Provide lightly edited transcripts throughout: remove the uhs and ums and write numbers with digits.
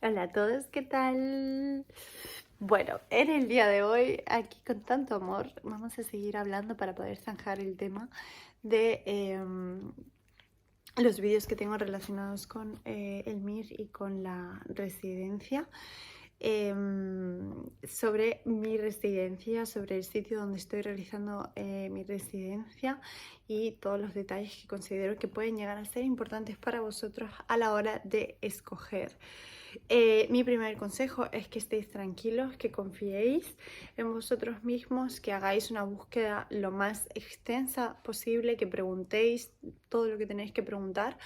Hola a todos, ¿qué tal? Bueno, en el día de hoy, aquí con tanto amor, vamos a seguir hablando para poder zanjar el tema de los vídeos que tengo relacionados con el MIR y con la residencia. Sobre mi residencia, sobre el sitio donde estoy realizando mi residencia y todos los detalles que considero que pueden llegar a ser importantes para vosotros a la hora de escoger. Mi primer consejo es que estéis tranquilos, que confiéis en vosotros mismos, que hagáis una búsqueda lo más extensa posible, que preguntéis todo lo que tenéis que preguntar.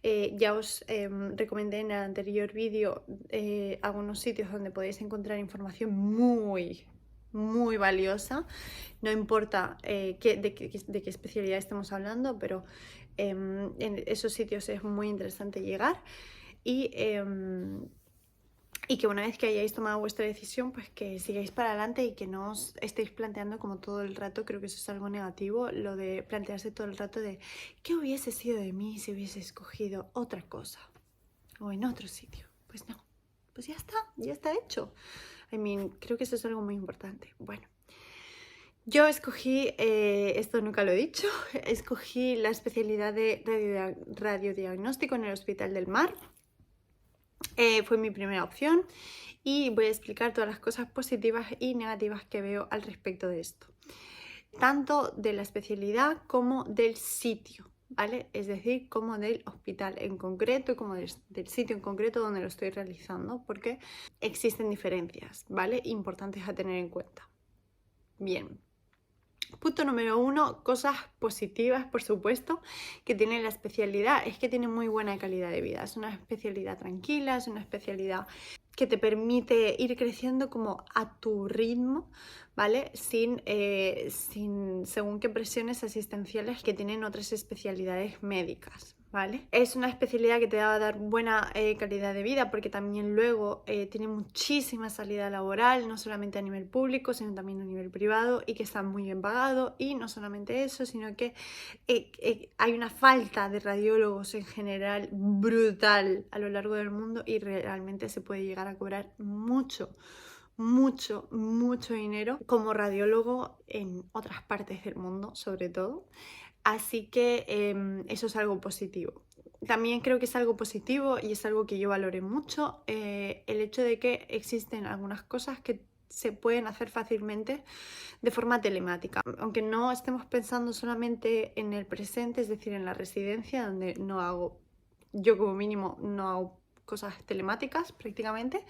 Ya os recomendé en el anterior vídeo algunos sitios donde podéis encontrar información muy valiosa. No importa de qué especialidad estemos hablando, pero en esos sitios es muy interesante llegar. Y que una vez que hayáis tomado vuestra decisión, pues que sigáis para adelante y que no os estéis planteando como todo el rato. Creo que eso es algo negativo, lo de plantearse todo el rato de ¿qué hubiese sido de mí si hubiese escogido otra cosa o en otro sitio? Pues no, pues ya está hecho. Creo que eso es algo muy importante. Bueno, yo escogí, esto nunca lo he dicho, escogí la especialidad de radiodiagnóstico en el Hospital del Mar. Fue mi primera opción y voy a explicar todas las cosas positivas y negativas que veo al respecto de esto, tanto de la especialidad como del sitio, ¿vale? Es decir, como del hospital en concreto, como del sitio en concreto donde lo estoy realizando, porque existen diferencias, ¿vale? Importantes a tener en cuenta. Bien. Punto número 1, cosas positivas, por supuesto, que tiene la especialidad, es que tiene muy buena calidad de vida. Es una especialidad tranquila, es una especialidad que te permite ir creciendo como a tu ritmo, ¿vale? Sin según qué presiones asistenciales que tienen otras especialidades médicas, ¿vale? Es una especialidad que te va a dar buena calidad de vida porque también luego tiene muchísima salida laboral, no solamente a nivel público, sino también a nivel privado y que está muy bien pagado. Y no solamente eso, sino que hay una falta de radiólogos en general brutal a lo largo del mundo y realmente se puede llegar a cobrar mucho dinero como radiólogo en otras partes del mundo, sobre todo. Así que eso es algo positivo. También creo que es algo positivo y es algo que yo valoré mucho, el hecho de que existen algunas cosas que se pueden hacer fácilmente de forma telemática. Aunque no estemos pensando solamente en el presente, es decir, en la residencia, donde yo como mínimo no hago cosas telemáticas prácticamente,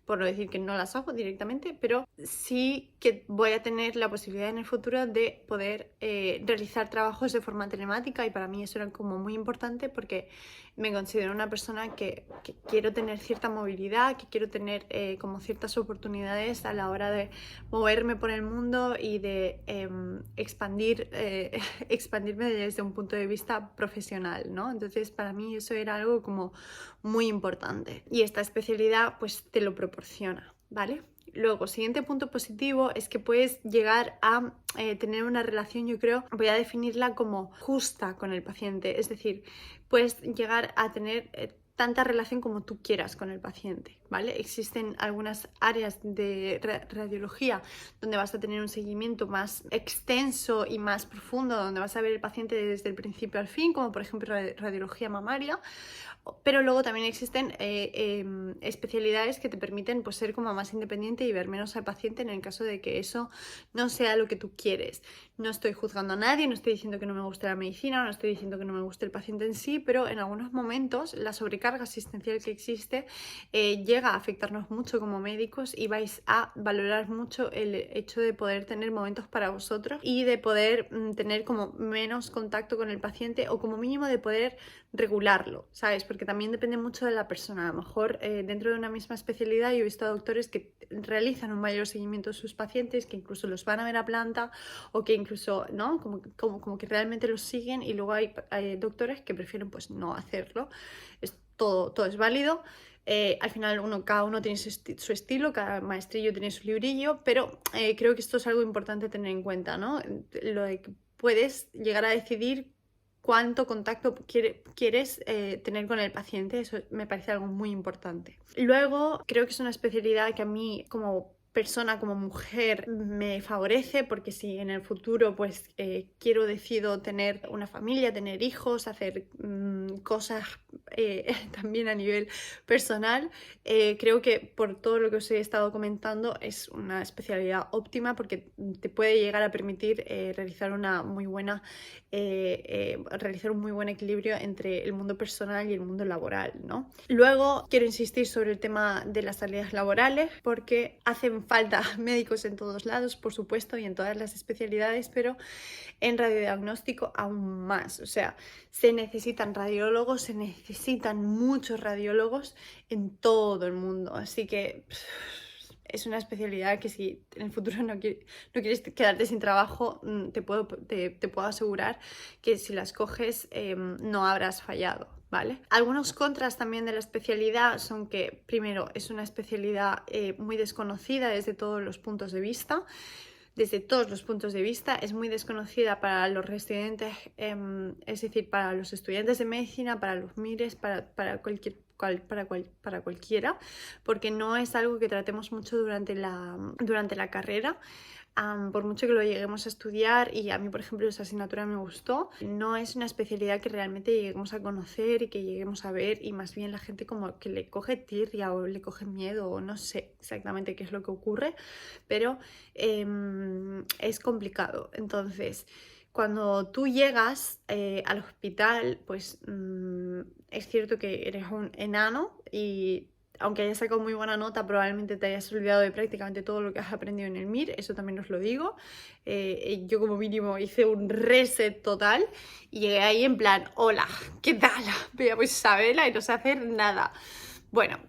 por no decir que no las hago directamente, pero sí que voy a tener la posibilidad en el futuro de poder realizar trabajos de forma telemática y para mí eso era como muy importante porque me considero una persona que quiero tener cierta movilidad, que quiero tener como ciertas oportunidades a la hora de moverme por el mundo y de expandirme desde un punto de vista profesional, ¿no? Entonces para mí eso era algo como muy importante y esta especialidad pues te lo proporciona, ¿vale? Luego, siguiente punto positivo es que puedes llegar a tener una relación, yo creo, voy a definirla como justa con el paciente, es decir, puedes llegar a tener tanta relación como tú quieras con el paciente, ¿vale? Existen algunas áreas de radiología donde vas a tener un seguimiento más extenso y más profundo, donde vas a ver el paciente desde el principio al fin, como por ejemplo radiología mamaria, pero luego también existen especialidades que te permiten pues, ser como más independiente y ver menos al paciente en el caso de que eso no sea lo que tú quieres. No estoy juzgando a nadie, no estoy diciendo que no me guste la medicina, no estoy diciendo que no me guste el paciente en sí, pero en algunos momentos la sobrecarga asistencial que existe llega a afectarnos mucho como médicos y vais a valorar mucho el hecho de poder tener momentos para vosotros y de poder tener como menos contacto con el paciente o como mínimo de poder regularlo, ¿sabes? Porque también depende mucho de la persona. A lo mejor dentro de una misma especialidad yo he visto a doctores que realizan un mayor seguimiento de sus pacientes, que incluso los van a ver a planta o que incluso, ¿no? Como que realmente los siguen y luego hay doctores que prefieren pues no hacerlo. Todo es válido. Al final cada uno tiene su estilo, cada maestrillo tiene su librillo, pero creo que esto es algo importante tener en cuenta, ¿no? Lo de que puedes llegar a decidir cuánto contacto quieres tener con el paciente. Eso me parece algo muy importante. Luego, creo que es una especialidad que a mí como persona, como mujer, me favorece, porque si en el futuro pues decido tener una familia, tener hijos, hacer cosas también a nivel personal, creo que por todo lo que os he estado comentando es una especialidad óptima, porque te puede llegar a permitir realizar un muy buen equilibrio entre el mundo personal y el mundo laboral, ¿no? Luego quiero insistir sobre el tema de las salidas laborales, porque hacen falta médicos en todos lados, por supuesto, y en todas las especialidades, pero en radiodiagnóstico aún más. O sea, se necesitan radiólogos, se necesitan muchos radiólogos en todo el mundo, así que es una especialidad que si en el futuro no quieres quedarte sin trabajo, te puedo asegurar que si la escoges no habrás fallado, ¿vale? Algunos contras también de la especialidad son que, primero, es una especialidad muy desconocida desde todos los puntos de vista. Desde todos los puntos de vista, es muy desconocida para los residentes, es decir, para los estudiantes de medicina, para los MIRES, para cualquiera, porque no es algo que tratemos mucho durante la carrera. Por mucho que lo lleguemos a estudiar, y a mí, por ejemplo, esa asignatura me gustó, no es una especialidad que realmente lleguemos a conocer y que lleguemos a ver, y más bien la gente como que le coge tirria o le coge miedo, o no sé exactamente qué es lo que ocurre, pero es complicado. Entonces, cuando tú llegas al hospital, pues es cierto que eres un enano, y aunque hayas sacado muy buena nota, probablemente te hayas olvidado de prácticamente todo lo que has aprendido en el MIR, eso también os lo digo. Yo como mínimo hice un reset total y llegué ahí en plan, hola, ¿qué tal? Me llamo Isabela y no sé hacer nada. Bueno,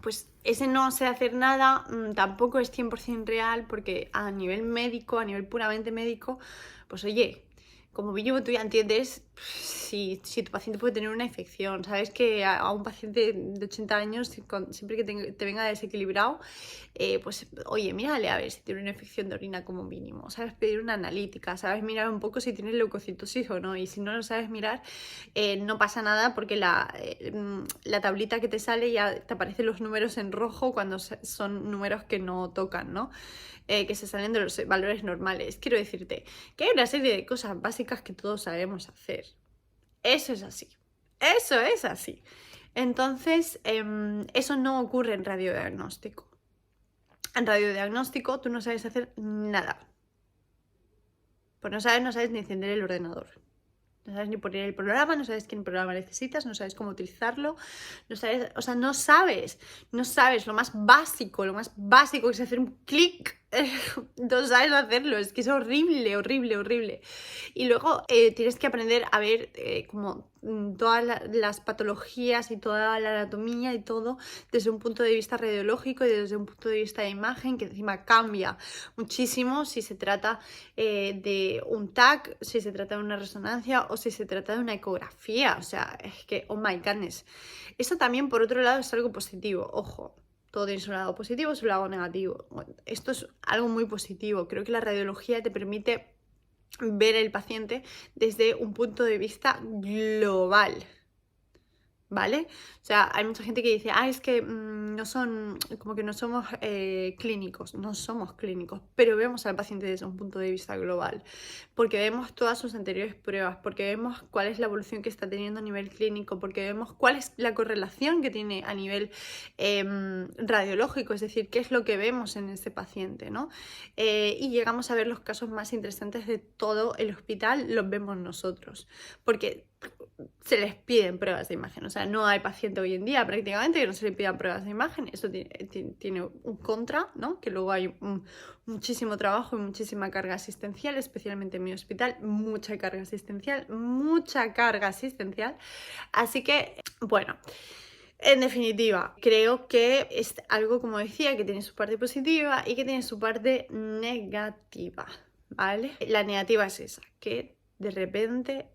pues ese no sé hacer nada tampoco es 100% real, porque a nivel médico, a nivel puramente médico, pues oye, como mínimo tú ya entiendes si tu paciente puede tener una infección. Sabes que a un paciente de 80 años, siempre que te venga desequilibrado, pues oye, mírale a ver si tiene una infección de orina como mínimo. Sabes pedir una analítica, sabes mirar un poco si tiene leucocitosis o no, y si no lo sabes mirar, no pasa nada, porque la tablita que te sale ya te aparecen los números en rojo cuando son números que no tocan, ¿no? Que se salen de los valores normales. Quiero decirte que hay una serie de cosas básicas que todos sabemos hacer. Eso es así. Eso es así. Entonces, eso no ocurre en radiodiagnóstico. En radiodiagnóstico tú no sabes hacer nada. Pues no sabes ni encender el ordenador. No sabes ni poner el programa, no sabes qué programa necesitas, no sabes cómo utilizarlo, no sabes lo más básico que es hacer un clic. No sabes hacerlo, es que es horrible, horrible, horrible. Y luego tienes que aprender a ver como todas las patologías y toda la anatomía y todo desde un punto de vista radiológico y desde un punto de vista de imagen, que encima cambia muchísimo si se trata de un TAC, si se trata de una resonancia o si se trata de una ecografía. O sea, es que, oh my goodness. Eso también, por otro lado, es algo positivo. Ojo, todo tiene su lado positivo y su lado negativo. Esto es algo muy positivo. Creo que la radiología te permite ver el paciente desde un punto de vista global, ¿vale? O sea, hay mucha gente que dice, es que no somos clínicos. No somos clínicos, pero vemos al paciente desde un punto de vista global, porque vemos todas sus anteriores pruebas, porque vemos cuál es la evolución que está teniendo a nivel clínico, porque vemos cuál es la correlación que tiene a nivel radiológico, es decir, qué es lo que vemos en ese paciente, ¿no? Y llegamos a ver los casos más interesantes de todo el hospital, los vemos nosotros, porque se les piden pruebas de imagen. O sea, no hay paciente hoy en día prácticamente que no se le pidan pruebas de imagen. Eso tiene un contra, ¿no? Que luego hay muchísimo trabajo y muchísima carga asistencial, especialmente en mi hospital, mucha carga asistencial. Así que, bueno, en definitiva, creo que es algo, como decía, que tiene su parte positiva y que tiene su parte negativa, ¿vale? La negativa es esa, que de repente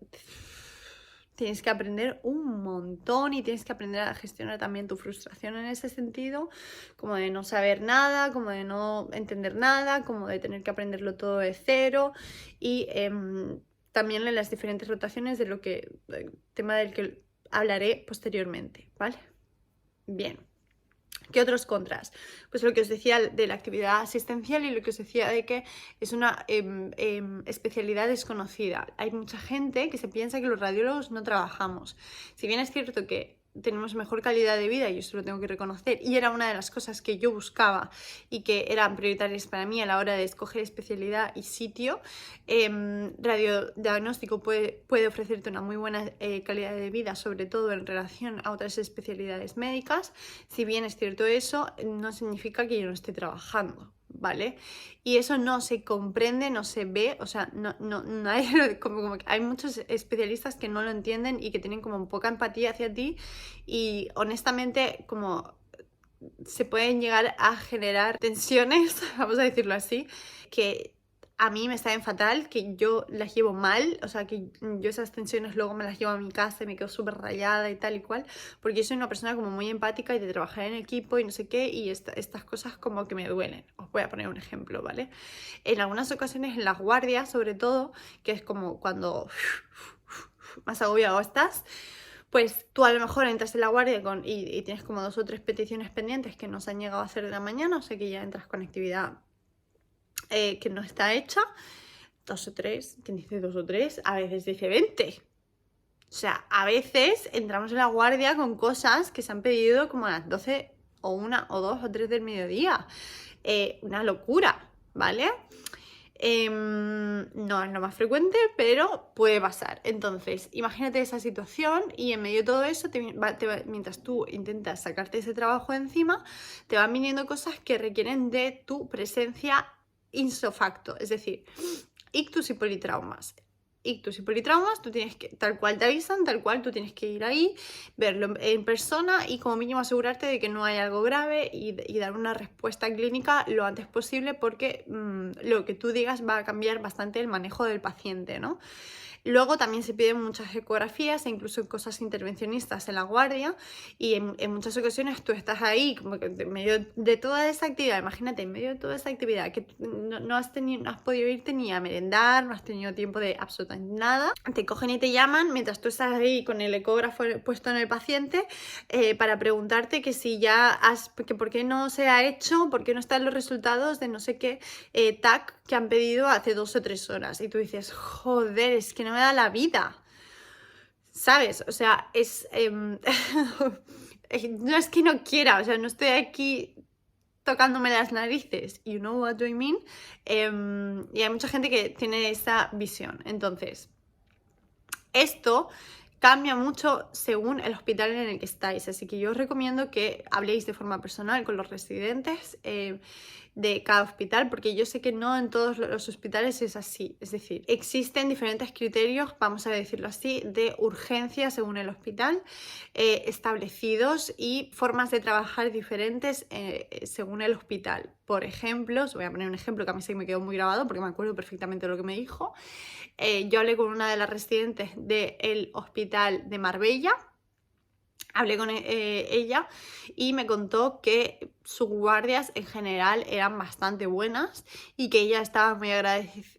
tienes que aprender un montón y tienes que aprender a gestionar también tu frustración en ese sentido, como de no saber nada, como de no entender nada, como de tener que aprenderlo todo de cero y también en las diferentes rotaciones tema del que hablaré posteriormente, ¿vale? Bien. ¿Qué otros contras? Pues lo que os decía de la actividad asistencial y lo que os decía de que es una especialidad desconocida. Hay mucha gente que se piensa que los radiólogos no trabajamos. Si bien es cierto que tenemos mejor calidad de vida, y eso lo tengo que reconocer, y era una de las cosas que yo buscaba y que eran prioritarias para mí a la hora de escoger especialidad y sitio, radiodiagnóstico puede ofrecerte una muy buena calidad de vida, sobre todo en relación a otras especialidades médicas. Si bien es cierto eso, no significa que yo no esté trabajando, ¿vale? Y eso no se comprende, no se ve, o sea, nadie, como que hay muchos especialistas que no lo entienden y que tienen como poca empatía hacia ti, y honestamente como se pueden llegar a generar tensiones, vamos a decirlo así, que a mí me saben fatal, que yo las llevo mal, o sea, que yo esas tensiones luego me las llevo a mi casa y me quedo súper rayada y tal y cual, porque yo soy una persona como muy empática y de trabajar en equipo y no sé qué, y estas cosas como que me duelen. Os voy a poner un ejemplo, ¿vale? En algunas ocasiones en las guardias, sobre todo, que es como cuando más agobiado estás, pues tú a lo mejor entras en la guardia y tienes como 2 o 3 peticiones pendientes que no se han llegado a hacer de la mañana, o sea que ya entras con actividad que no está hecha, 2 o 3, ¿quién dice 2 o 3? A veces dice 20. O sea, a veces entramos en la guardia con cosas que se han pedido como a las 12 o 1 o 2 o 3 del mediodía. Una locura, ¿vale? No es lo más frecuente, pero puede pasar. Entonces, imagínate esa situación y en medio de todo eso, mientras tú intentas sacarte ese trabajo de encima, te van viniendo cosas que requieren de tu presencia ipso facto, es decir, ictus y politraumas. Ictus y politraumas, tú tienes que, tal cual te avisan, tal cual tú tienes que ir ahí, verlo en persona y como mínimo asegurarte de que no hay algo grave y dar una respuesta clínica lo antes posible, porque lo que tú digas va a cambiar bastante el manejo del paciente, ¿no? Luego también se piden muchas ecografías e incluso cosas intervencionistas en la guardia, y en muchas ocasiones tú estás ahí como que en medio de toda esa actividad, imagínate, en medio de toda esa actividad que no has podido irte ni a merendar, no has tenido tiempo de absolutamente nada, te cogen y te llaman mientras tú estás ahí con el ecógrafo puesto en el paciente para preguntarte que si que por qué no se ha hecho, por qué no están los resultados de no sé qué TAC que han pedido hace 2 o 3 horas, y tú dices, joder, es que no me da la vida, ¿sabes? O sea, no es que no quiera, o sea, no estoy aquí tocándome las narices, you know what I mean, y hay mucha gente que tiene esa visión. Entonces, esto cambia mucho según el hospital en el que estáis, así que yo os recomiendo que habléis de forma personal con los residentes de cada hospital, porque yo sé que no en todos los hospitales es así. Es decir, existen diferentes criterios, vamos a decirlo así, de urgencia según el hospital, establecidos, y formas de trabajar diferentes según el hospital. Por ejemplo, os voy a poner un ejemplo que a mí sí me quedó muy grabado porque me acuerdo perfectamente de lo que me dijo. Yo hablé con una de las residentes del hospital de Marbella. Hablé con ella y me contó que sus guardias en general eran bastante buenas y que ella estaba muy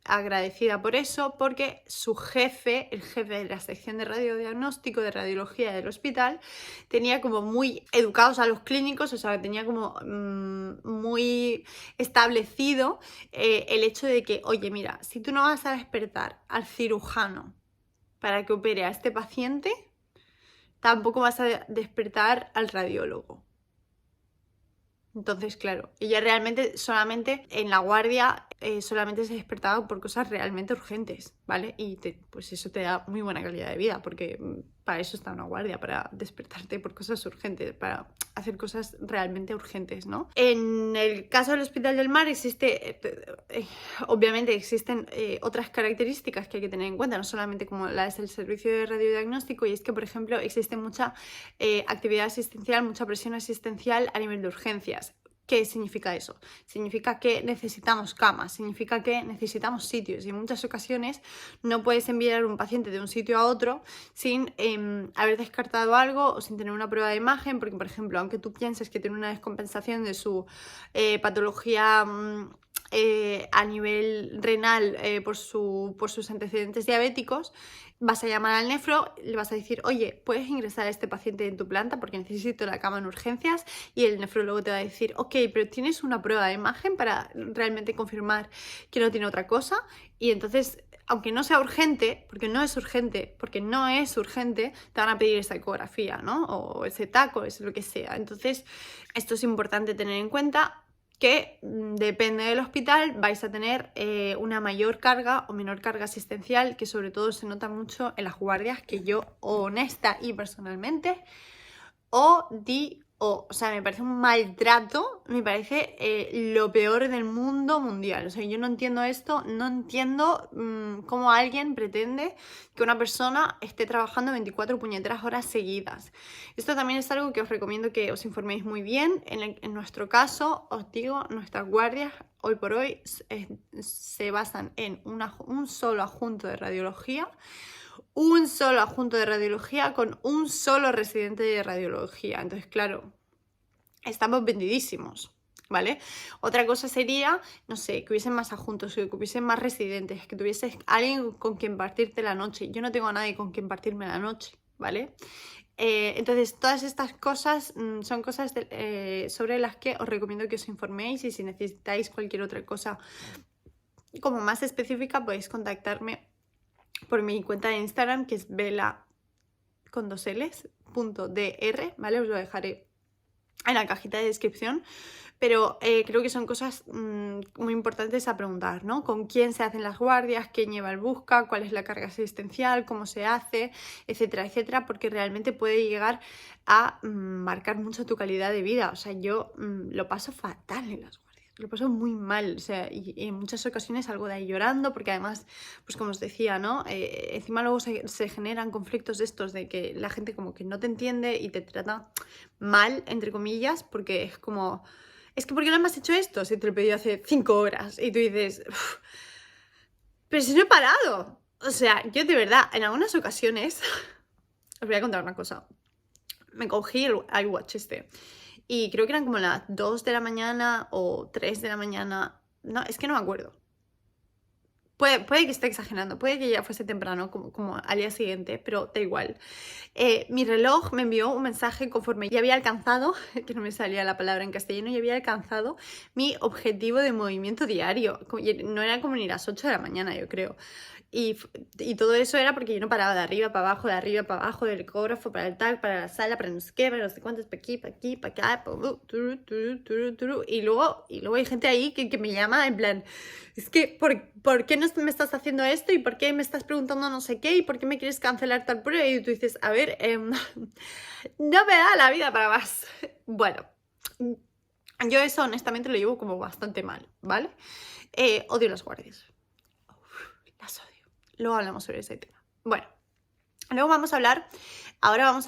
agradecida por eso, porque su jefe, el jefe de la sección de radiodiagnóstico de radiología del hospital, tenía como muy educados a los clínicos, o sea, tenía como muy establecido el hecho de que, oye, mira, si tú no vas a despertar al cirujano para que opere a este paciente, tampoco vas a despertar al radiólogo. Entonces, claro, ella realmente solamente en la guardia solamente se despertaba por cosas realmente urgentes, ¿vale? Y pues eso te da muy buena calidad de vida, porque para eso está una guardia, para despertarte por cosas urgentes, para hacer cosas realmente urgentes, ¿no? En el caso del Hospital del Mar obviamente existen otras características que hay que tener en cuenta, no solamente como la es el servicio de radiodiagnóstico, y es que, por ejemplo, existe mucha actividad asistencial, mucha presión asistencial a nivel de urgencias. ¿Qué significa eso? Significa que necesitamos camas, significa que necesitamos sitios y en muchas ocasiones no puedes enviar a un paciente de un sitio a otro sin haber descartado algo o sin tener una prueba de imagen, porque por ejemplo, aunque tú pienses que tiene una descompensación de su patología a nivel renal por sus antecedentes diabéticos, vas a llamar al nefro, le vas a decir, oye, ¿puedes ingresar a este paciente en tu planta porque necesito la cama en urgencias? Y el nefrólogo te va a decir, ok, pero ¿tienes una prueba de imagen para realmente confirmar que no tiene otra cosa? Y entonces, aunque no sea urgente, porque no es urgente, te van a pedir esa ecografía, ¿no? O ese taco, es lo que sea. Entonces, esto es importante tener en cuenta, que depende del hospital vais a tener una mayor carga o menor carga asistencial, que sobre todo se nota mucho en las guardias, que yo honesta y personalmente o sea, me parece un maltrato, me parece lo peor del mundo mundial. O sea, yo no entiendo esto, no entiendo cómo alguien pretende que una persona esté trabajando 24 puñeteras horas seguidas. Esto también es algo que os recomiendo que os informéis muy bien. En nuestro caso, os digo, nuestras guardias hoy por hoy se basan en un solo adjunto de radiología, un solo adjunto de radiología con un solo residente de radiología. Entonces, claro, estamos vendidísimos, ¿vale? Otra cosa sería, no sé, que hubiesen más adjuntos, que hubiesen más residentes, que tuvieses alguien con quien partirte la noche. Yo no tengo a nadie con quien partirme la noche, ¿vale? Entonces, todas estas cosas son cosas sobre las que os recomiendo que os informéis, y si necesitáis cualquier otra cosa como más específica, podéis contactarme por mi cuenta de Instagram, que es vela con 2 Ls, .dr, ¿vale? Os lo dejaré en la cajita de descripción, pero creo que son cosas muy importantes a preguntar, ¿no? Con quién se hacen las guardias, quién lleva el busca, cuál es la carga asistencial, cómo se hace, etcétera, etcétera, porque realmente puede llegar a marcar mucho tu calidad de vida. O sea, yo lo paso fatal en las guardias. Lo paso muy mal, o sea, y en muchas ocasiones salgo de ahí llorando, porque además, pues como os decía, ¿no? Encima luego se generan conflictos de estos, de que la gente como que no te entiende y te trata mal, entre comillas, porque es como, es que ¿por qué no me has hecho esto? Si te lo pedí hace 5 horas, y tú dices, pero si no he parado. O sea, yo de verdad, en algunas ocasiones, os voy a contar una cosa, me cogí el iWatch y creo que eran como las 2 de la mañana o 3 de la mañana. No, es que no me acuerdo. Puede que esté exagerando, puede que ya fuese temprano, como al día siguiente, pero da igual. Mi reloj me envió un mensaje conforme ya había alcanzado, que no me salía la palabra en castellano, ya había alcanzado mi objetivo de movimiento diario. No era como ni las 8 de la mañana, yo creo. Y todo eso era porque yo no paraba de arriba para abajo, de arriba para abajo, del ecógrafo, para el tag, para la sala, para no sé qué, para no sé cuántos, para aquí, para acá, y luego hay gente ahí que me llama en plan, es que, ¿por qué no me estás haciendo esto? ¿Y por qué me estás preguntando no sé qué? ¿Y por qué me quieres cancelar tal prueba? Y tú dices, a ver, no me da la vida para más. Bueno, yo eso honestamente lo llevo como bastante mal, ¿vale? Odio las guardias. Las odio. Luego hablamos sobre ese tema. Bueno, ahora vamos a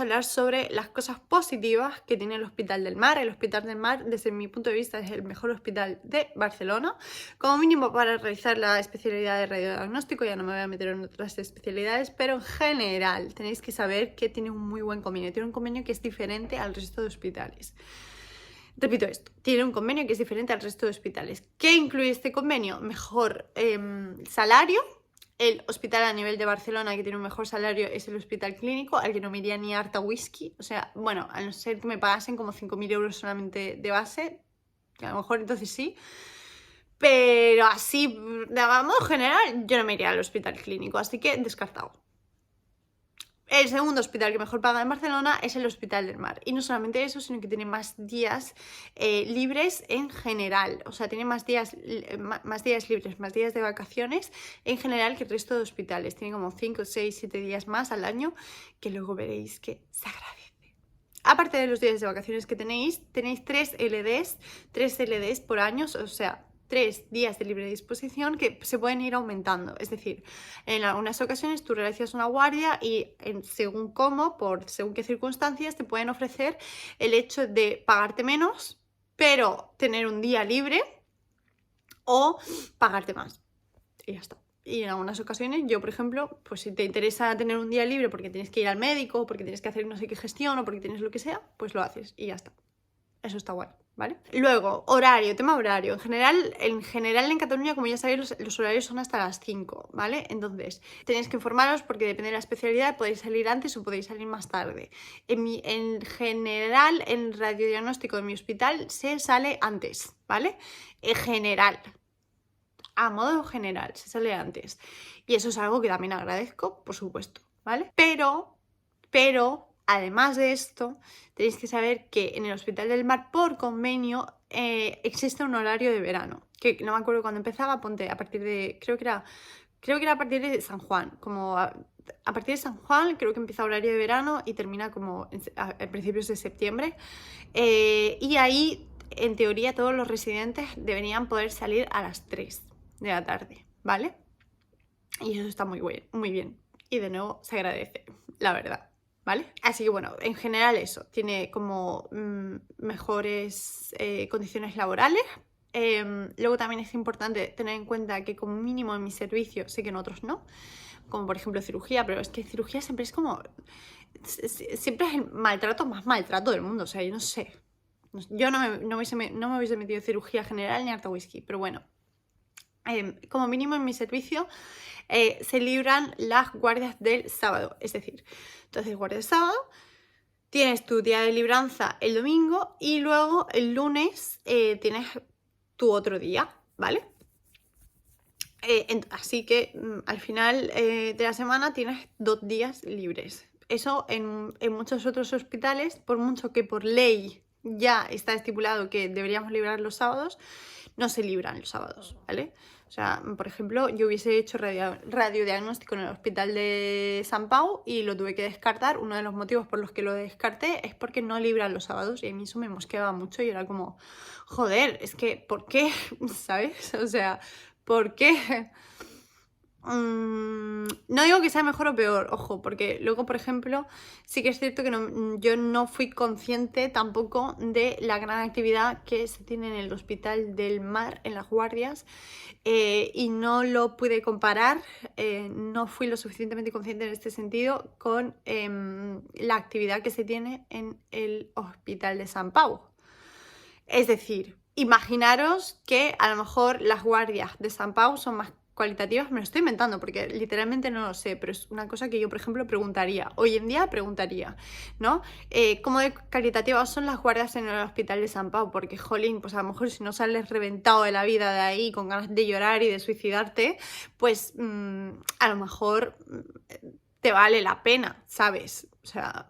hablar sobre las cosas positivas que tiene el Hospital del Mar. El Hospital del Mar, desde mi punto de vista, es el mejor hospital de Barcelona, como mínimo para realizar la especialidad de radiodiagnóstico. Ya no me voy a meter en otras especialidades, pero en general tenéis que saber que tiene un muy buen convenio. Tiene un convenio que es diferente al resto de hospitales. Repito esto, tiene un convenio que es diferente al resto de hospitales. ¿Qué incluye este convenio? Mejor salario. El hospital a nivel de Barcelona que tiene un mejor salario es el Hospital Clínico, al que no me iría ni harta whisky. O sea, bueno, a no ser que me pagasen como 5.000 euros solamente de base, que a lo mejor entonces sí. Pero así, de modo general, yo no me iría al Hospital Clínico, así que descartado. El segundo hospital que mejor paga en Barcelona es el Hospital del Mar. Y no solamente eso, sino que tiene más días libres en general. O sea, tiene más días libres, más días de vacaciones en general que el resto de hospitales. Tiene como 5, 6, 7 días más al año, que luego veréis que se agradece. Aparte de los días de vacaciones que tenéis 3 LDs por año, o sea, 3 días de libre disposición que se pueden ir aumentando. Es decir, en algunas ocasiones tú realizas una guardia y según cómo, según qué circunstancias, te pueden ofrecer el hecho de pagarte menos pero tener un día libre o pagarte más. Y ya está. Y en algunas ocasiones, yo por ejemplo, pues si te interesa tener un día libre porque tienes que ir al médico, porque tienes que hacer no sé qué gestión o porque tienes lo que sea, pues lo haces y ya está. Eso está guay, ¿vale? Luego, horario, tema horario. En general en Cataluña, como ya sabéis, los horarios son hasta las 5, ¿vale? Entonces, tenéis que informaros porque depende de la especialidad, podéis salir antes o podéis salir más tarde. En general, en radiodiagnóstico de mi hospital se sale antes, ¿vale? En general. A modo general, se sale antes. Y eso es algo que también agradezco, por supuesto, ¿vale? Pero, además de esto, tenéis que saber que en el Hospital del Mar, por convenio, existe un horario de verano. Que no me acuerdo cuándo empezaba, ponte a partir de, creo que era a partir de San Juan. Como a partir de San Juan creo que empieza horario de verano y termina como a principios de septiembre. Y ahí, en teoría, todos los residentes deberían poder salir a las 3 de la tarde, ¿vale? Y eso está muy bien. Y de nuevo se agradece, la verdad, ¿vale? Así que bueno, en general eso, tiene como mejores condiciones laborales. Luego también es importante tener en cuenta que como mínimo en mi servicio, sé que en otros no, como por ejemplo cirugía, pero es que cirugía siempre es como... Siempre es el más maltrato del mundo, o sea, yo no sé. Yo no me hubiese metido en cirugía general ni harta whisky, pero bueno. Como mínimo en mi servicio se libran las guardias del sábado, es decir, entonces guardia del sábado, tienes tu día de libranza el domingo y luego el lunes tienes tu otro día, ¿vale? Así que al final de la semana tienes 2 días libres. Eso en muchos otros hospitales, por mucho que por ley ya está estipulado que deberíamos librar los sábados, no se libran los sábados, ¿vale? O sea, por ejemplo, yo hubiese hecho radiodiagnóstico en el hospital de Sant Pau y lo tuve que descartar. Uno de los motivos por los que lo descarté es porque no libran los sábados y a mí eso me mosqueaba mucho y era como, joder, es que, ¿por qué? ¿Sabes? O sea, ¿por qué? No digo que sea mejor o peor, ojo, porque luego, por ejemplo, sí que es cierto que yo no fui consciente tampoco de la gran actividad que se tiene en el Hospital del Mar, en las guardias, y no lo pude comparar, no fui lo suficientemente consciente en este sentido con la actividad que se tiene en el Hospital de Sant Pau. Es decir, imaginaros que a lo mejor las guardias de Sant Pau son más cualitativas, me lo estoy inventando porque literalmente no lo sé, pero es una cosa que yo, por ejemplo, preguntaría, hoy en día preguntaría, ¿no? ¿Cómo de calitativas son las guardias en el Hospital de Sant Pau? Porque, jolín, pues a lo mejor si no sales reventado de la vida de ahí, con ganas de llorar y de suicidarte, pues a lo mejor te vale la pena, ¿sabes? O sea...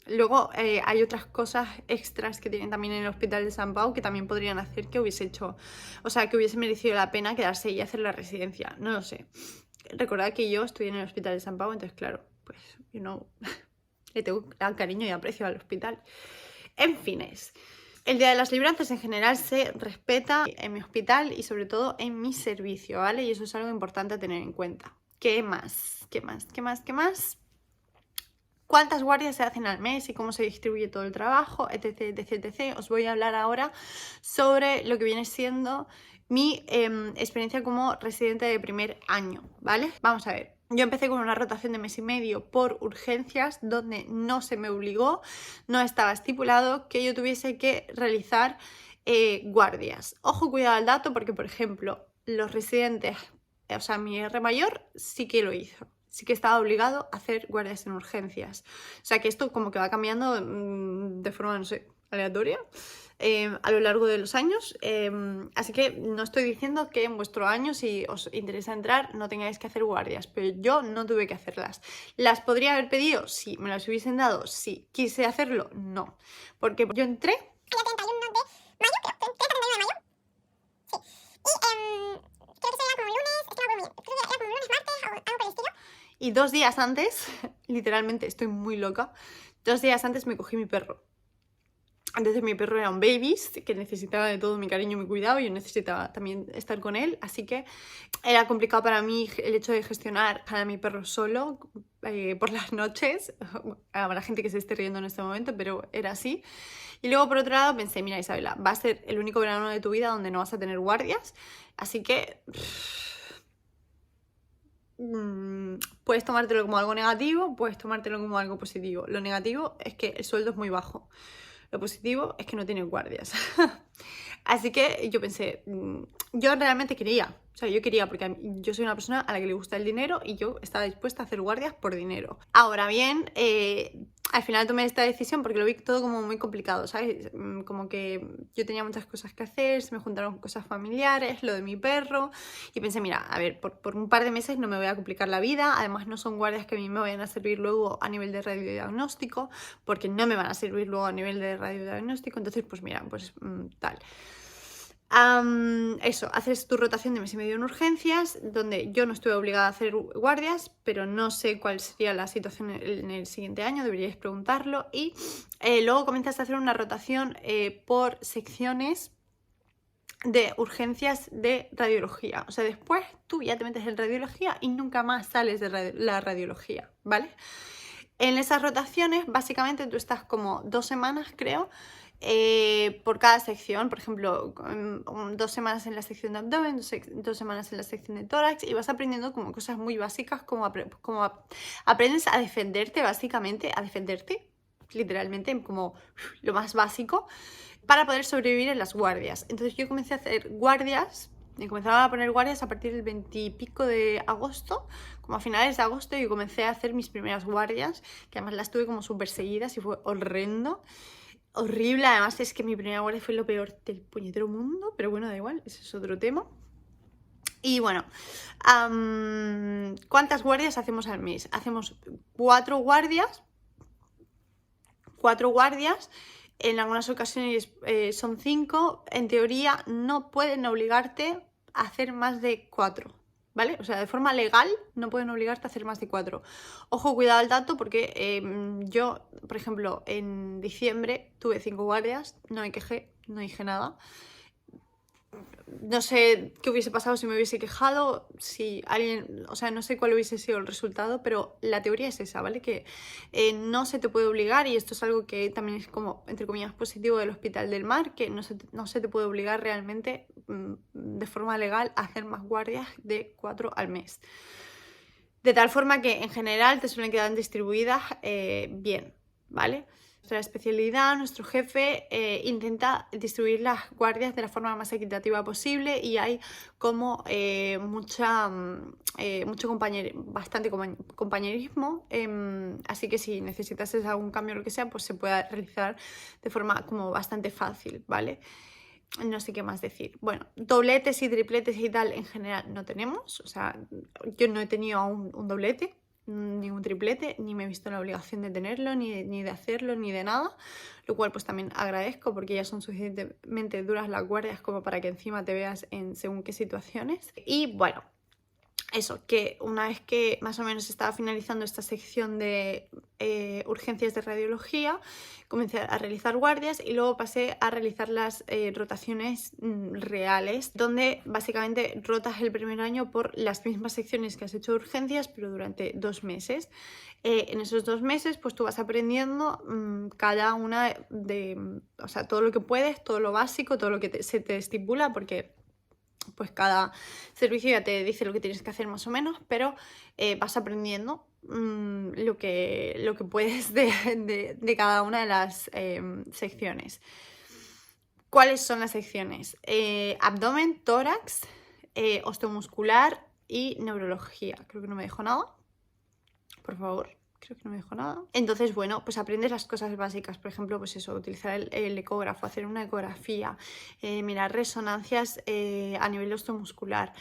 Luego hay otras cosas extras que tienen también en el Hospital de Sant Pau que también podrían hacer que hubiese merecido la pena quedarse y hacer la residencia. No lo sé. Recordad que yo estoy en el Hospital de Sant Pau, entonces claro, pues le tengo cariño y aprecio al hospital. En fin, el día de las libranzas en general se respeta en mi hospital y sobre todo en mi servicio, ¿vale? Y eso es algo importante a tener en cuenta. ¿Qué más? ¿Cuántas guardias se hacen al mes y cómo se distribuye todo el trabajo, etc? Os voy a hablar ahora sobre lo que viene siendo mi experiencia como residente de primer año, ¿vale? Vamos a ver. Yo empecé con una rotación de mes y medio por urgencias, donde no se me obligó, no estaba estipulado que yo tuviese que realizar guardias. Ojo, cuidado al dato, porque, por ejemplo, los residentes, o sea, mi R mayor sí que lo hizo. Sí que estaba obligado a hacer guardias en urgencias. O sea que esto como que va cambiando de forma, no sé, aleatoria a lo largo de los años. Así que no estoy diciendo que en vuestro año, si os interesa entrar, no tengáis que hacer guardias, pero yo no tuve que hacerlas. ¿Las podría haber pedido? Sí. ¿Me las hubiesen dado? Sí. ¿Quise hacerlo? No. Porque yo entré... El 31 de mayo, creo, 31 de mayo. Sí. Y creo que sería como lunes, es que no me acuerdo muy bien. Creo que era como lunes, martes o algo por el estilo. Y 2 días antes, literalmente estoy muy loca, 2 días antes me cogí mi perro. Entonces mi perro era un babies que necesitaba de todo mi cariño y mi cuidado, y yo necesitaba también estar con él, así que era complicado para mí el hecho de gestionar a mi perro solo por las noches. Habrá gente que se esté riendo en este momento, pero era así. Y luego por otro lado pensé, mira Isabela, va a ser el único verano de tu vida donde no vas a tener guardias, así que puedes tomártelo como algo negativo, puedes tomártelo como algo positivo. Lo negativo es que el sueldo es muy bajo. Lo positivo es que no tiene guardias. Así que yo pensé, yo realmente quería, o sea, yo quería porque yo soy una persona a la que le gusta el dinero y yo estaba dispuesta a hacer guardias por dinero. Ahora bien, al final tomé esta decisión porque lo vi todo como muy complicado, ¿sabes? Como que yo tenía muchas cosas que hacer, se me juntaron cosas familiares, lo de mi perro, y pensé, mira, a ver, por un par de meses no me voy a complicar la vida, además no son guardias que a mí me vayan a servir luego a nivel de radiodiagnóstico, porque no me van a servir luego a nivel de radiodiagnóstico, entonces pues mira, pues tal. Eso, haces tu rotación de mes y medio en urgencias, donde yo no estuve obligada a hacer guardias, pero no sé cuál sería la situación en el siguiente año, deberíais preguntarlo. Y luego comienzas a hacer una rotación por secciones de urgencias de radiología. O sea, después tú ya te metes en radiología y nunca más sales de la radiología, ¿vale? En esas rotaciones, básicamente tú estás como 2 semanas, creo, por cada sección. Por ejemplo, 2 semanas en la sección de abdomen, 2 semanas en la sección de tórax, y vas aprendiendo como cosas muy básicas, como aprendes a defenderte, básicamente, a defenderte, literalmente, como lo más básico, para poder sobrevivir en las guardias. Entonces yo comencé a hacer guardias, me comenzaron a poner guardias a partir del 20 y pico de agosto, como a finales de agosto, y comencé a hacer mis primeras guardias, que además las tuve como súper seguidas y fue horrendo. Horrible, además es que mi primera guardia fue lo peor del puñetero mundo, pero bueno, da igual, ese es otro tema. Y bueno, ¿cuántas guardias hacemos al mes? Hacemos 4 guardias, en algunas ocasiones son 5, en teoría no pueden obligarte a hacer más de 4. ¿Vale? O sea, de forma legal no pueden obligarte a hacer más de 4. Ojo, cuidado al dato, porque yo, por ejemplo, en diciembre tuve 5 guardias, no me quejé, no dije nada. No sé qué hubiese pasado si me hubiese quejado, si alguien, o sea, no sé cuál hubiese sido el resultado, pero la teoría es esa, ¿vale? Que no se te puede obligar, y esto es algo que también es como, entre comillas, positivo del Hospital del Mar, que no se te puede obligar realmente de forma legal a hacer más guardias de 4 al mes. De tal forma que en general te suelen quedar distribuidas bien, ¿vale? Nuestra especialidad, nuestro jefe intenta distribuir las guardias de la forma más equitativa posible, y hay como bastante compañerismo, así que si necesitases algún cambio o lo que sea, pues se puede realizar de forma como bastante fácil, ¿vale? No sé qué más decir. Bueno, dobletes y tripletes y tal en general no tenemos. O sea, yo no he tenido aún un doblete, ni un triplete, ni me he visto en la obligación de tenerlo, ni de hacerlo, ni de nada. Lo cual pues también agradezco, porque ya son suficientemente duras las guardias como para que encima te veas en según qué situaciones. Y bueno, eso, que una vez que más o menos estaba finalizando esta sección de urgencias de radiología, comencé a realizar guardias y luego pasé a realizar las rotaciones reales, donde básicamente rotas el primer año por las mismas secciones que has hecho de urgencias, pero durante 2 meses. En esos 2 meses pues tú vas aprendiendo cada una o sea, todo lo que puedes, todo lo básico, todo lo que se te estipula, porque pues cada servicio ya te dice lo que tienes que hacer más o menos, pero vas aprendiendo lo que puedes de cada una de las secciones. ¿Cuáles son las secciones? Abdomen, tórax, osteomuscular y neurología. Creo que no me dejo nada. Por favor. Creo que no me dejo nada. Entonces, bueno, pues aprendes las cosas básicas. Por ejemplo, pues eso, utilizar el ecógrafo, hacer una ecografía, mirar resonancias a nivel osteomuscular,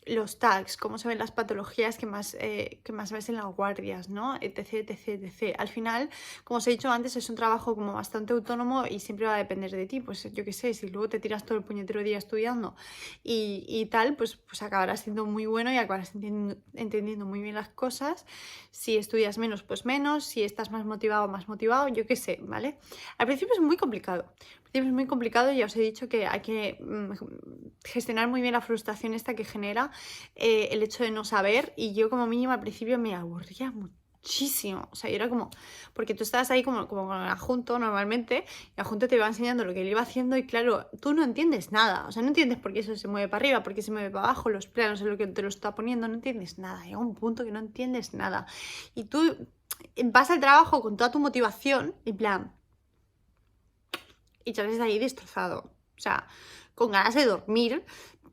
los tags, cómo se ven las patologías que más ves en las guardias, ¿no? Etc, etc, etc. Al final, como os he dicho antes, es un trabajo como bastante autónomo y siempre va a depender de ti. Pues yo qué sé, si luego te tiras todo el puñetero día estudiando y tal, pues acabarás siendo muy bueno y acabarás entendiendo muy bien las cosas. Si estudias menos, pues pues menos, si estás más motivado, yo qué sé, ¿vale? Al principio es muy complicado. Al principio es muy complicado, ya os he dicho que hay que gestionar muy bien la frustración esta que genera el hecho de no saber, y yo como mínimo al principio me aburría muchísimo, o sea, yo era como, porque tú estabas ahí como con el adjunto normalmente, y el adjunto te iba enseñando lo que él iba haciendo y claro, tú no entiendes nada, o sea, no entiendes por qué eso se mueve para arriba, por qué se mueve para abajo, los planos en lo que te lo está poniendo, no entiendes nada, llega un punto que no entiendes nada, y tú vas al trabajo con toda tu motivación, en plan, y sales de ahí destrozado, o sea, con ganas de dormir,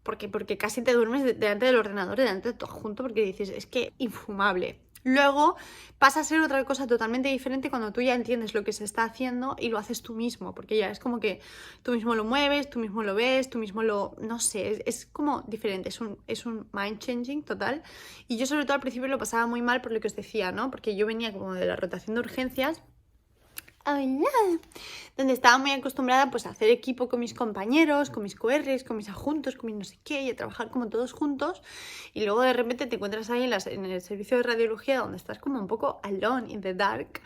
porque casi te duermes delante del ordenador, delante de tu adjunto, porque dices, es que infumable. Luego pasa a ser otra cosa totalmente diferente cuando tú ya entiendes lo que se está haciendo y lo haces tú mismo, porque ya es como que tú mismo lo mueves, tú mismo lo ves, tú mismo lo... no sé, es como diferente, es un mind changing total. Y yo sobre todo al principio lo pasaba muy mal por lo que os decía, ¿no? Porque yo venía como de la rotación de urgencias, donde estaba muy acostumbrada pues a hacer equipo con mis compañeros, con mis QRs, con mis adjuntos, con mis no sé qué, y a trabajar como todos juntos, y luego de repente te encuentras ahí en el servicio de radiología donde estás como un poco alone in the dark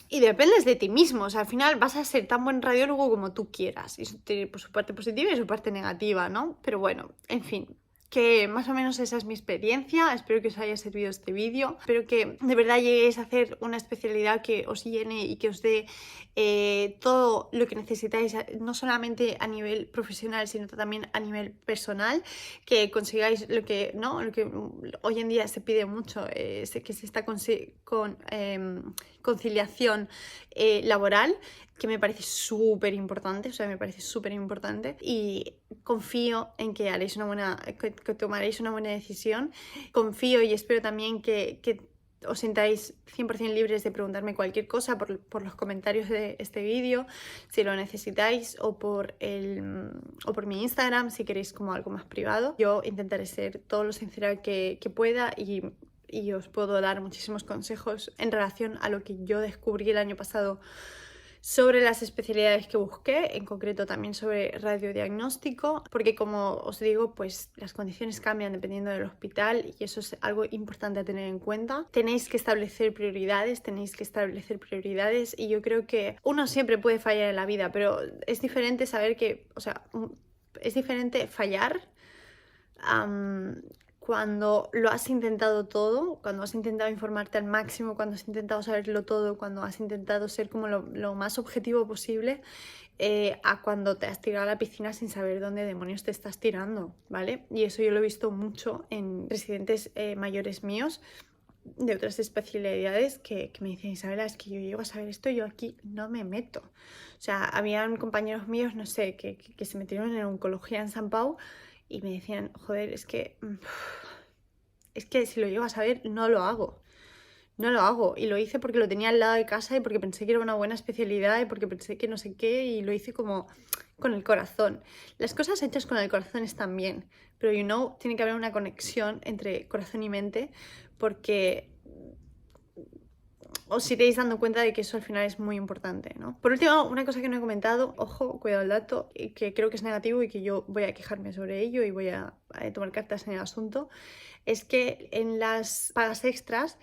y dependes de ti mismo, o sea, al final vas a ser tan buen radiólogo como tú quieras, y eso tiene pues, su parte positiva y su parte negativa, ¿no? Pero bueno, en fin, que más o menos esa es mi experiencia, espero que os haya servido este vídeo, espero que de verdad lleguéis a hacer una especialidad que os llene y que os dé todo lo que necesitáis, no solamente a nivel profesional, sino también a nivel personal, que consigáis lo que, ¿no? Lo que hoy en día se pide mucho, que se está conciliación laboral, que me parece súper importante, o sea, me parece súper importante, y confío en que haréis que tomaréis una buena decisión. Confío y espero también que os sintáis 100% libres de preguntarme cualquier cosa por los comentarios de este vídeo, si lo necesitáis, o por mi Instagram, si queréis como algo más privado. Yo intentaré ser todo lo sincera que pueda y os puedo dar muchísimos consejos en relación a lo que yo descubrí el año pasado sobre las especialidades que busqué, en concreto también sobre radiodiagnóstico, porque como os digo, pues las condiciones cambian dependiendo del hospital y eso es algo importante a tener en cuenta. Tenéis que establecer prioridades y yo creo que uno siempre puede fallar en la vida, pero es diferente saber que, o sea, es diferente fallar cuando lo has intentado todo, cuando has intentado informarte al máximo, cuando has intentado saberlo todo, cuando has intentado ser como lo más objetivo posible, a cuando te has tirado a la piscina sin saber dónde demonios te estás tirando, ¿vale? Y eso yo lo he visto mucho en residentes mayores míos de otras especialidades que me dicen, Isabela, es que yo llego a saber esto y yo aquí no me meto. O sea, habían compañeros míos, no sé, que se metieron en oncología en San Pau y me decían, joder, es que si lo llego a saber no lo hago. No lo hago. Y lo hice porque lo tenía al lado de casa y porque pensé que era una buena especialidad y porque pensé que no sé qué y lo hice como con el corazón. Las cosas hechas con el corazón están bien, pero tiene que haber una conexión entre corazón y mente porque os iréis dando cuenta de que eso al final es muy importante, ¿no? Por último, una cosa que no he comentado, ojo, cuidado al dato, que creo que es negativo y que yo voy a quejarme sobre ello y voy a tomar cartas en el asunto, es que en las pagas extras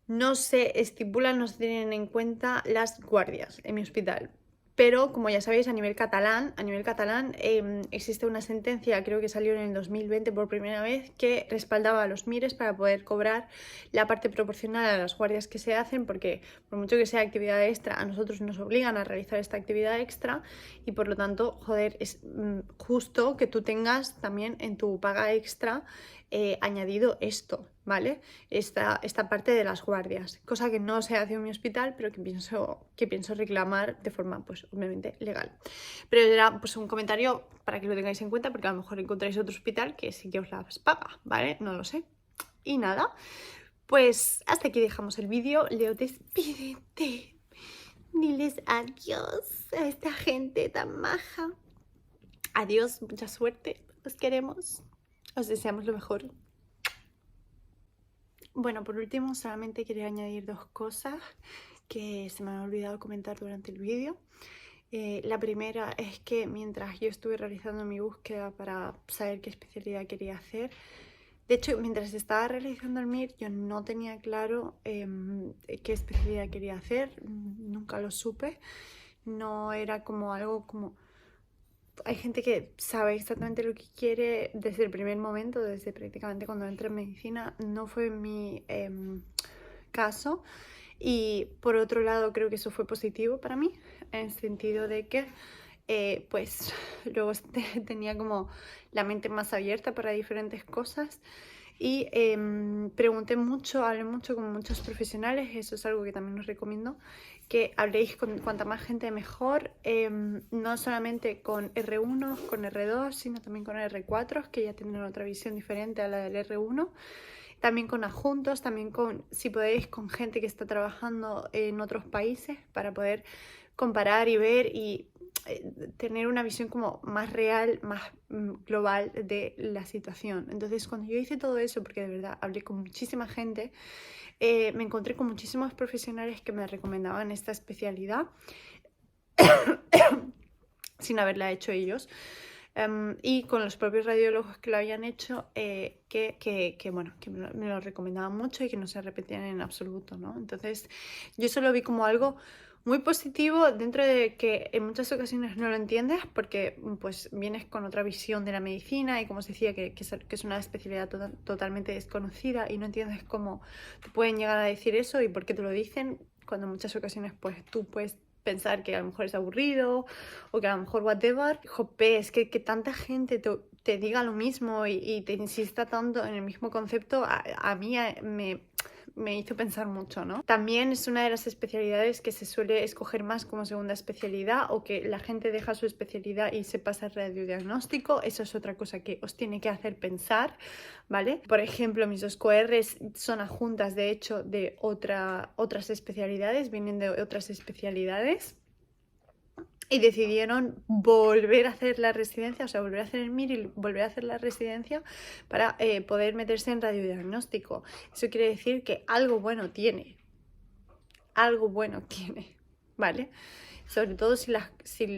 no se estipulan, no se tienen en cuenta las guardias en mi hospital. Pero, como ya sabéis, a nivel catalán existe una sentencia, creo que salió en el 2020 por primera vez, que respaldaba a los MIRES para poder cobrar la parte proporcional a las guardias que se hacen, porque por mucho que sea actividad extra, a nosotros nos obligan a realizar esta actividad extra y por lo tanto, joder, es justo que tú tengas también en tu paga extra añadido esto, ¿vale? Esta parte de las guardias, cosa que no se hace en mi hospital, pero que pienso reclamar de forma, pues, obviamente legal. Pero era pues un comentario para que lo tengáis en cuenta, porque a lo mejor encontráis otro hospital que sí que os las paga, ¿vale? No lo sé. Y nada, pues hasta aquí dejamos el vídeo. Leo, despídete. Diles adiós a esta gente tan maja. Adiós, mucha suerte. Os queremos. Os deseamos lo mejor. Bueno, por último, solamente quería añadir dos cosas que se me han olvidado comentar durante el vídeo. La primera es que mientras yo estuve realizando mi búsqueda para saber qué especialidad quería hacer, De hecho, mientras estaba realizando el MIR, yo no tenía claro qué especialidad quería hacer, nunca lo supe. No era como algo como... Hay gente que sabe exactamente lo que quiere desde el primer momento, desde prácticamente cuando entré en medicina. No fue mi caso. Y por otro lado, creo que eso fue positivo para mí, en el sentido de que pues luego tenía como la mente más abierta para diferentes cosas. Y pregunté mucho, hablé mucho con muchos profesionales, eso es algo que también os recomiendo, que habléis con cuanta más gente mejor, no solamente con R1, con R2, sino también con R4, que ya tienen otra visión diferente a la del R1. También con adjuntos, también con, si podéis, con gente que está trabajando en otros países para poder comparar y ver y tener una visión como más real, más global de la situación. Entonces, cuando yo hice todo eso, porque de verdad hablé con muchísima gente, me encontré con muchísimos profesionales que me recomendaban esta especialidad sin haberla hecho ellos. Y con los propios radiólogos que lo habían hecho, bueno, que me lo recomendaban mucho y que no se repetían en absoluto, ¿no? Entonces, yo eso lo vi como algo muy positivo, dentro de que en muchas ocasiones no lo entiendes porque pues vienes con otra visión de la medicina y, como os decía, que es una especialidad totalmente desconocida y no entiendes cómo te pueden llegar a decir eso y por qué te lo dicen, cuando en muchas ocasiones pues tú puedes pensar que a lo mejor es aburrido o que a lo mejor whatever. Jope, es que tanta gente te diga lo mismo y te insista tanto en el mismo concepto, a mí me hizo pensar mucho, ¿no? También es una de las especialidades que se suele escoger más como segunda especialidad, o que la gente deja su especialidad y se pasa al radiodiagnóstico. Eso es otra cosa que os tiene que hacer pensar, ¿vale? Por ejemplo, mis 2 QRs son adjuntas, de hecho, de otras especialidades, vienen de otras especialidades. Y decidieron volver a hacer la residencia, o sea, volver a hacer el MIR y volver a hacer la residencia para poder meterse en radiodiagnóstico. Eso quiere decir que algo bueno tiene, ¿vale? Sobre todo si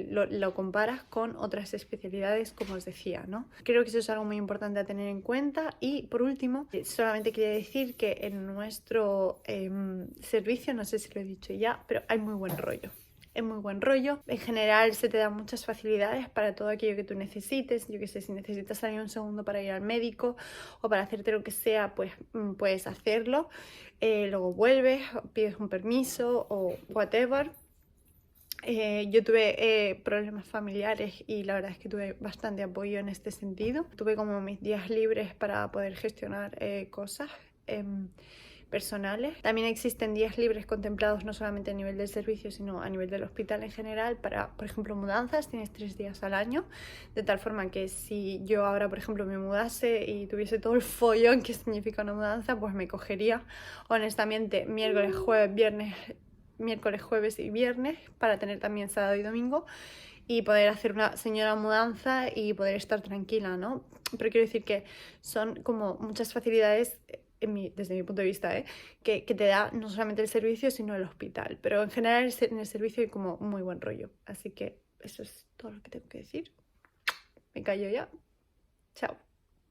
lo comparas con otras especialidades, como os decía, ¿no? Creo que eso es algo muy importante a tener en cuenta. Y por último, solamente quería decir que en nuestro servicio, no sé si lo he dicho ya, pero hay muy buen rollo. Es muy buen rollo. En general se te dan muchas facilidades para todo aquello que tú necesites. Yo que sé, si necesitas salir un segundo para ir al médico o para hacerte lo que sea, pues puedes hacerlo. Luego vuelves, pides un permiso o whatever. Yo tuve problemas familiares y la verdad es que tuve bastante apoyo en este sentido. Tuve como mis días libres para poder gestionar cosas personales. También existen días libres contemplados no solamente a nivel del servicio, sino a nivel del hospital en general para, por ejemplo, mudanzas. Tienes 3 días al año, de tal forma que si yo ahora, por ejemplo, me mudase y tuviese todo el follón que significa una mudanza, pues me cogería honestamente miércoles, jueves y viernes para tener también sábado y domingo y poder hacer una señora mudanza y poder estar tranquila, ¿no? Pero quiero decir que son como muchas facilidades desde mi punto de vista, que te da no solamente el servicio, sino el hospital. Pero en general en el servicio hay como muy buen rollo. Así que eso es todo lo que tengo que decir. Me callo ya. Chao.